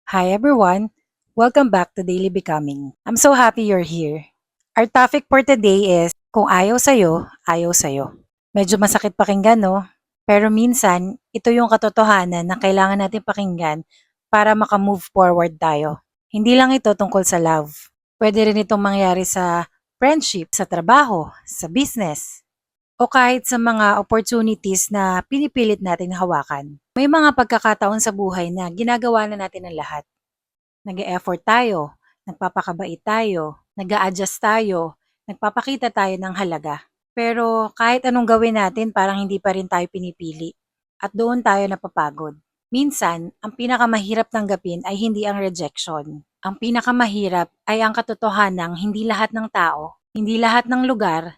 Hi everyone, welcome back to Daily Becoming. I'm so happy you're here. Our topic for today is, kung ayaw sa'yo, ayaw sa'yo. Medyo masakit pakinggan, no? Pero minsan, ito yung katotohanan na kailangan natin pakinggan para makamove forward tayo. Hindi lang ito tungkol sa love. Pwede rin itong mangyari sa friendship, sa trabaho, sa business, o kahit sa mga opportunities na pinipilit natin hawakan. May mga pagkakataon sa buhay na ginagawa na natin ang lahat. Nag-e-effort tayo, nagpapakabait tayo, nag-a-adjust tayo, nagpapakita tayo ng halaga. Pero kahit anong gawin natin, parang hindi pa rin tayo pinipili. At doon tayo napapagod. Minsan, ang pinakamahirap tanggapin ay hindi ang rejection. Ang pinakamahirap ay ang katotohanang hindi lahat ng tao, hindi lahat ng lugar,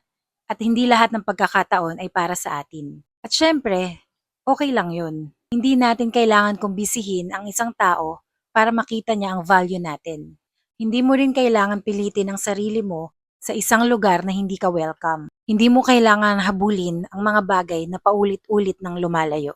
at hindi lahat ng pagkakataon ay para sa atin. At syempre, okay lang yun. Hindi natin kailangan kumbisihin ang isang tao para makita niya ang value natin. Hindi mo rin kailangan pilitin ang sarili mo sa isang lugar na hindi ka welcome. Hindi mo kailangan habulin ang mga bagay na paulit-ulit ng lumalayo.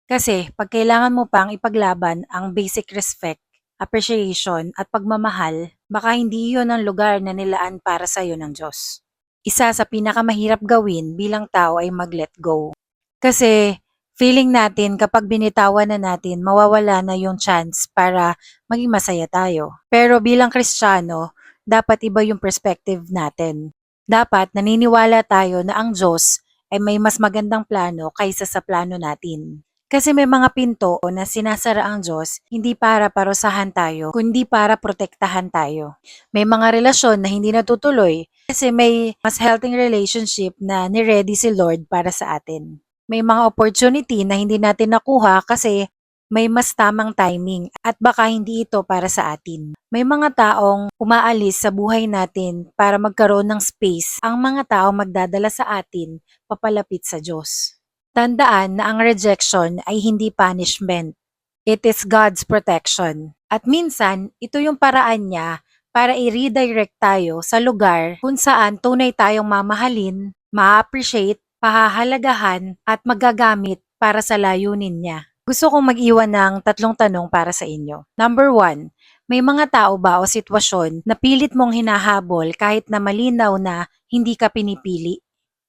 Kasi pag kailangan mo pang ipaglaban ang basic respect, appreciation at pagmamahal, baka hindi iyon ang lugar na nilaan para sa iyo ng Diyos. Isa sa pinakamahirap gawin bilang tao ay mag-let go. Kasi feeling natin kapag binitawan na natin, mawawala na yung chance para maging masaya tayo. Pero bilang Kristiyano, dapat iba yung perspective natin. Dapat naniniwala tayo na ang Diyos ay may mas magandang plano kaysa sa plano natin. Kasi may mga pinto na sinasara ang Diyos hindi para parusahan tayo, kundi para protektahan tayo. May mga relasyon na hindi natutuloy kasi may mas healthy relationship na ni-ready si Lord para sa atin. May mga opportunity na hindi natin nakuha kasi may mas tamang timing at baka hindi ito para sa atin. May mga taong umaalis sa buhay natin para magkaroon ng space ang mga taong magdadala sa atin papalapit sa Diyos. Tandaan na ang rejection ay hindi punishment. It is God's protection. At minsan, ito yung paraan niya para i-redirect tayo sa lugar kung saan tunay tayong mamahalin, ma-appreciate, pahahalagahan at magagamit para sa layunin niya. Gusto kong mag-iwan ng 3 tanong para sa inyo. Number 1, may mga tao ba o sitwasyon na pilit mong hinahabol kahit na malinaw na hindi ka pinipili?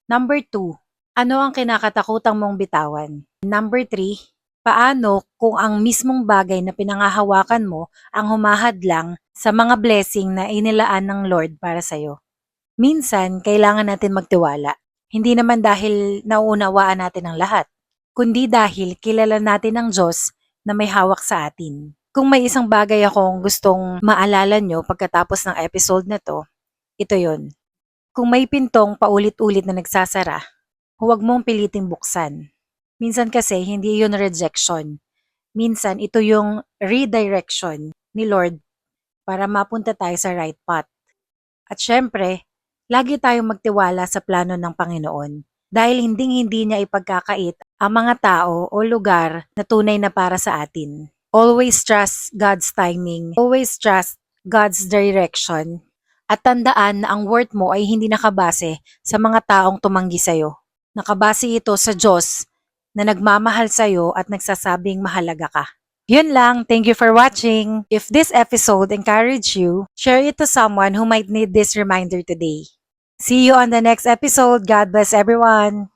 Number 2, ano ang kinakatakutang mong bitawan? Number 3, paano kung ang mismong bagay na pinangahawakan mo ang humahadlang sa mga blessing na inilaan ng Lord para sa'yo? Minsan, kailangan natin magtiwala. Hindi naman dahil nauunawaan natin ang lahat, kundi dahil kilala natin ang Diyos na may hawak sa atin. Kung may isang bagay akong gustong maalala nyo pagkatapos ng episode na to, ito yon. Kung may pintong paulit-ulit na nagsasara, huwag mong piliting buksan. Minsan kasi hindi yun rejection. Minsan ito yung redirection ni Lord para mapunta tayo sa right path. At syempre, lagi tayong magtiwala sa plano ng Panginoon dahil hinding-hindi niya ipagkakait ang mga tao o lugar na tunay na para sa atin. Always trust God's timing. Always trust God's direction. At tandaan na ang worth mo ay hindi nakabase sa mga taong tumanggi sa'yo. Nakabase ito sa Diyos na nagmamahal sa'yo at nagsasabing mahalaga ka. Yun lang. Thank you for watching. If this episode encouraged you, share it to someone who might need this reminder today. See you on the next episode. God bless everyone.